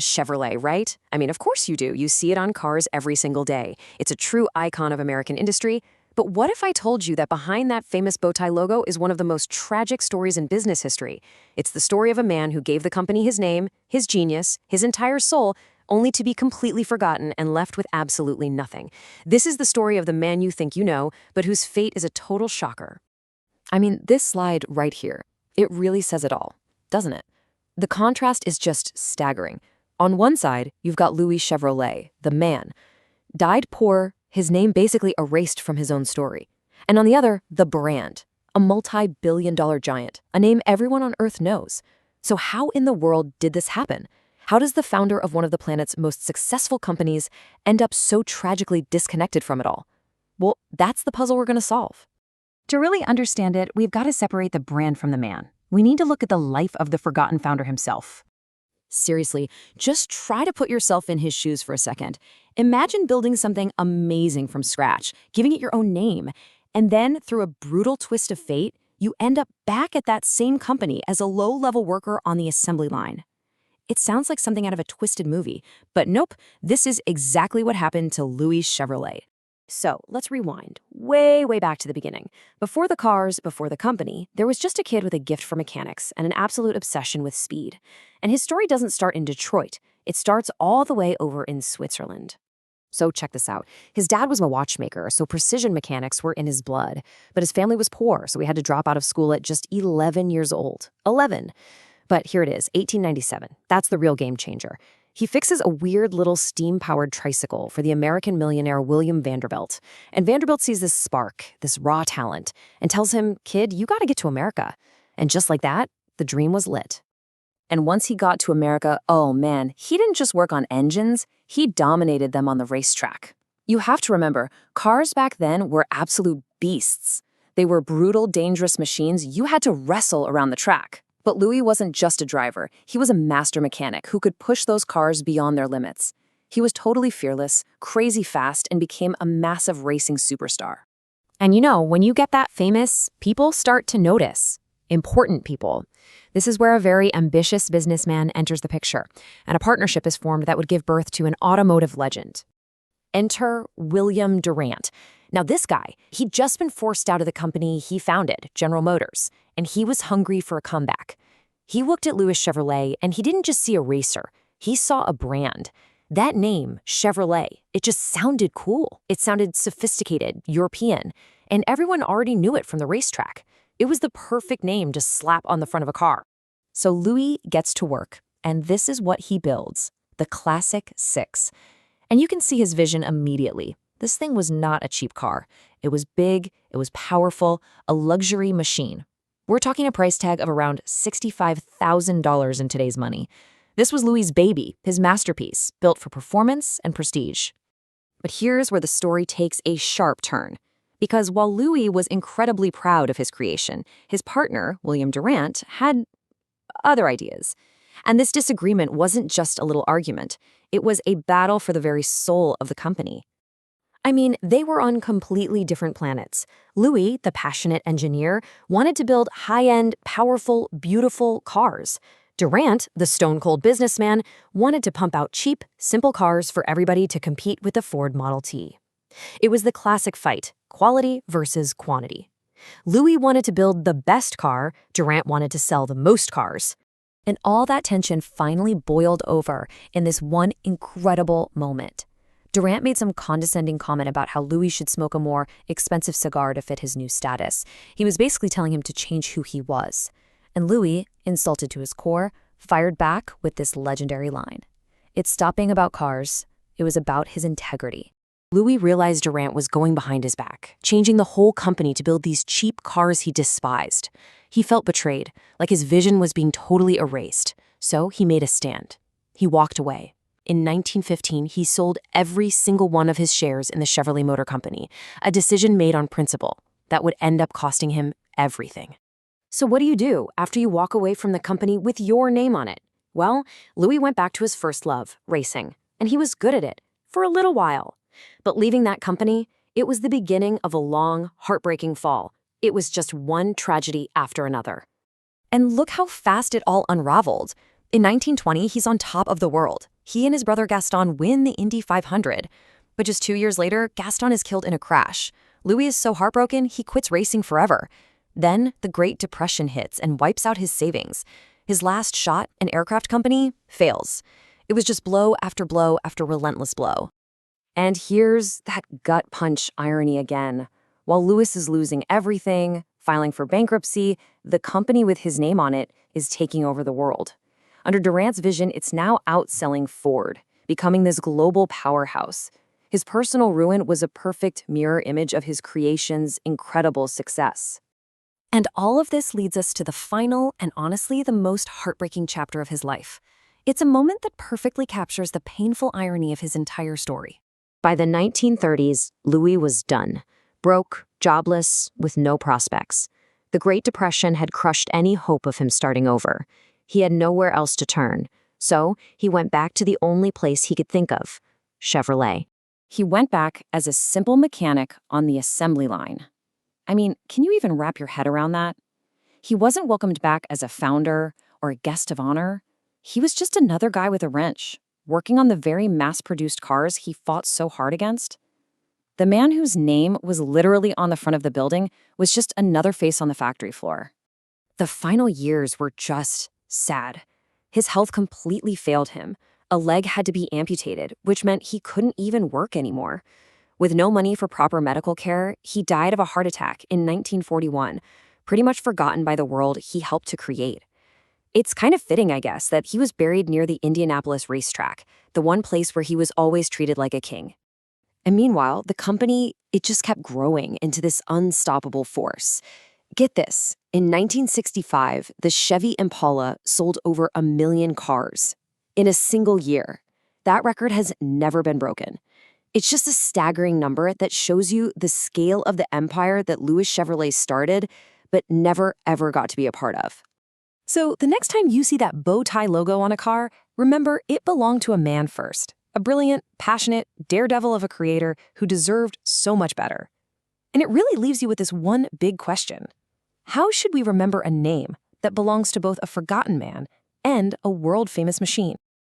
Chevrolet, right? I mean, of course you do. You see it on cars every single day. It's a true icon of American industry. But what if I told you that behind that famous bow tie logo is one of the most tragic stories in business history? It's the story of a man who gave the company his name, his genius, his entire soul, only to be completely forgotten and left with absolutely nothing. This is the story of the man you think you know, but whose fate is a total shocker. I mean, this slide right here, it really says it all, doesn't it? The contrast is just staggering. On one side, you've got Louis Chevrolet, the man. Died poor, his name basically erased from his own story. And on the other, the brand, a multi-billion-dollar giant, a name everyone on Earth knows. So how in the world did this happen? How does the founder of one of the planet's most successful companies end up so tragically disconnected from it all? Well, that's the puzzle we're going to solve. To really understand it, we've got to separate the brand from the man. We need to look at the life of the forgotten founder himself. Seriously, just try to put yourself in his shoes for a second. Imagine building something amazing from scratch, giving it your own name, and then, through a brutal twist of fate, you end up back at that same company as a low-level worker on the assembly line. It sounds like something out of a twisted movie, but nope, this is exactly what happened to Louis Chevrolet. So let's rewind way back to the beginning. Before the cars, before the company, there was just a kid with a gift for mechanics and an absolute obsession with speed. And his story doesn't start in Detroit. It starts all the way over in Switzerland. So check this out. His dad was a watchmaker, so precision mechanics were in his blood. But his family was poor, so he had to drop out of school at just 11 years old. 11. But here it is, 1897. That's the real game changer. He fixes a weird little steam-powered tricycle for the American millionaire William Vanderbilt. And Vanderbilt sees this spark, this raw talent, and tells him, "Kid, you gotta get to America." And just like that, the dream was lit. And once he got to America, oh man, he didn't just work on engines, he dominated them on the racetrack. You have to remember, cars back then were absolute beasts. They were brutal, dangerous machines you had to wrestle around the track. But Louis wasn't just a driver. He was a master mechanic who could push those cars beyond their limits. He was totally fearless, crazy fast, and became a massive racing superstar. And you know, when you get that famous, people start to notice. Important people. This is where a very ambitious businessman enters the picture, and a partnership is formed that would give birth to an automotive legend. Enter William Durant. Now this guy, he'd just been forced out of the company he founded, General Motors, and he was hungry for a comeback. He looked at Louis Chevrolet, and he didn't just see a racer. He saw a brand. That name, Chevrolet, it just sounded cool. It sounded sophisticated, European, and everyone already knew it from the racetrack. It was the perfect name to slap on the front of a car. So Louis gets to work, and this is what he builds, the Classic 6. And you can see his vision immediately. This thing was not a cheap car. It was big, it was powerful, a luxury machine. We're talking a price tag of around $65,000 in today's money. This was Louis's baby, his masterpiece, built for performance and prestige. But here's where the story takes a sharp turn. Because while Louis was incredibly proud of his creation, his partner, William Durant, had other ideas. And this disagreement wasn't just a little argument. It was a battle for the very soul of the company. I mean, they were on completely different planets. Louis, the passionate engineer, wanted to build high-end, powerful, beautiful cars. Durant, the stone-cold businessman, wanted to pump out cheap, simple cars for everybody to compete with the Ford Model T. It was the classic fight, quality versus quantity. Louis wanted to build the best car, Durant wanted to sell the most cars. And all that tension finally boiled over in this one incredible moment. Durant made some condescending comment about how Louis should smoke a more expensive cigar to fit his new status. He was basically telling him to change who he was. And Louis, insulted to his core, fired back with this legendary line. It stopped being about cars. It was about his integrity. Louis realized Durant was going behind his back, changing the whole company to build these cheap cars he despised. He felt betrayed, like his vision was being totally erased. So he made a stand. He walked away. In 1915, he sold every single one of his shares in the Chevrolet Motor Company, a decision made on principle that would end up costing him everything. So what do you do after you walk away from the company with your name on it? Well, Louis went back to his first love, racing, and he was good at it for a little while. But leaving that company, it was the beginning of a long, heartbreaking fall. It was just one tragedy after another. And look how fast it all unraveled. In 1920, he's on top of the world. He and his brother Gaston win the Indy 500. But just 2 years later, Gaston is killed in a crash. Louis is so heartbroken, he quits racing forever. Then, the Great Depression hits and wipes out his savings. His last shot, an aircraft company, fails. It was just blow after relentless blow. And here's that gut punch irony again. While Louis is losing everything, filing for bankruptcy, the company with his name on it is taking over the world. Under Durant's vision, it's now outselling Ford, becoming this global powerhouse. His personal ruin was a perfect mirror image of his creation's incredible success. And all of this leads us to the final and honestly the most heartbreaking chapter of his life. It's a moment that perfectly captures the painful irony of his entire story. By the 1930s, Louis was done. Broke, jobless, with no prospects. The Great Depression had crushed any hope of him starting over. He had nowhere else to turn, so he went back to the only place he could think of, Chevrolet. He went back as a simple mechanic on the assembly line. I mean, can you even wrap your head around that? He wasn't welcomed back as a founder or a guest of honor. He was just another guy with a wrench, working on the very mass-produced cars he fought so hard against. The man whose name was literally on the front of the building was just another face on the factory floor. The final years were just sad. His health completely failed him. A leg had to be amputated, which meant he couldn't even work anymore. With no money for proper medical care, he died of a heart attack in 1941, pretty much forgotten by the world he helped to create. It's kind of fitting, I guess, that he was buried near the Indianapolis racetrack, the one place where he was always treated like a king. And meanwhile, the company, it just kept growing into this unstoppable force. Get this, in 1965, the Chevy Impala sold over 1 million cars in a single year. That record has never been broken. It's just a staggering number that shows you the scale of the empire that Louis Chevrolet started, but never ever got to be a part of. So the next time you see that bow tie logo on a car, remember it belonged to a man first, a brilliant, passionate daredevil of a creator who deserved so much better. And it really leaves you with this one big question. How should we remember a name that belongs to both a forgotten man and a world-famous machine?